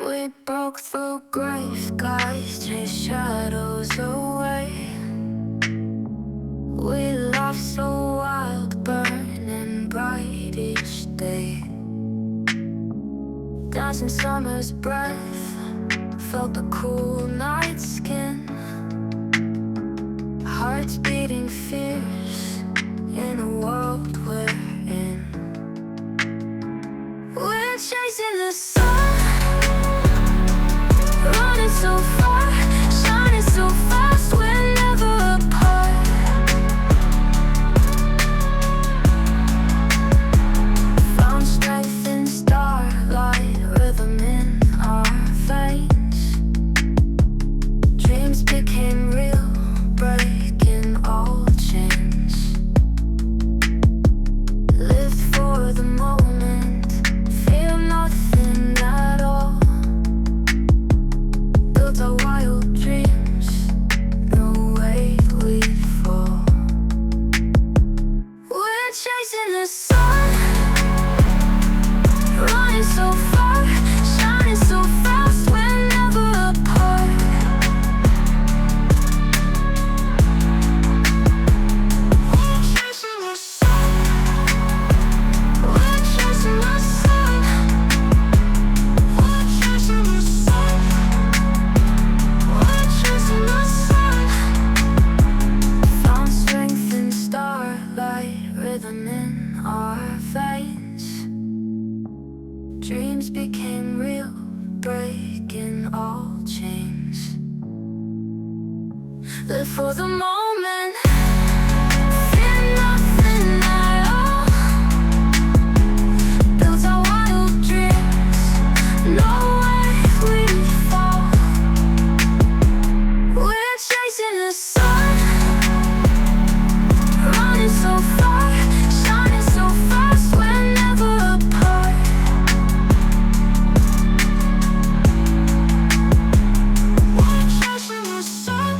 We broke through gray skies, chased shadows away. We laughed so wild, burning bright each day. Dancing summer's breath, felt the cool night skin. Hearts beating fierce in a world we're in. We're chasing the sun, running so far, shining so fast, we're never apart. Found strength in starlight, rhythm in our veins. Dreams became real, breaking all chains. Lived for the moment, fear nothing at all. Built our wild dreams, no way we fall. We're chasing the sun, running so far, shining so fast, we're never apart. We're chasing the sun, we're chasing the sun, we're chasing the sun, we're chasing the sun. Found strength in starlight, rhythm in our veins. Dreams became real, breaking all chains. Live for the moment, fear nothing at all. Built our wild dreams, no way we fall. We're chasing the sun, running so far, shining so fast, we're never apart. We're chasing the sun,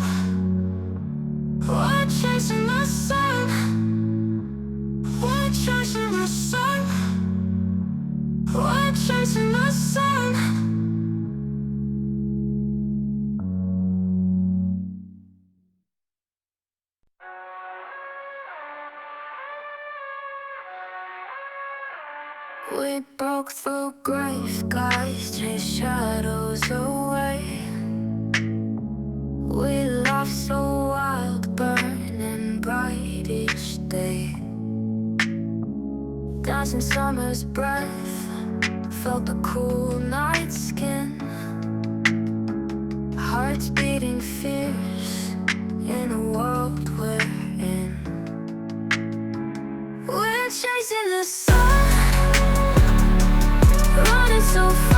we're chasing the sun, we're chasing the sun, we're chasing the sun. We broke through gray skies, chased shadows away. We laughed so wild, burning bright each day. Dancing summer's breath, felt the cool night skin. Hearts beating fierce in a world we're in. We're chasing the sun, running so far.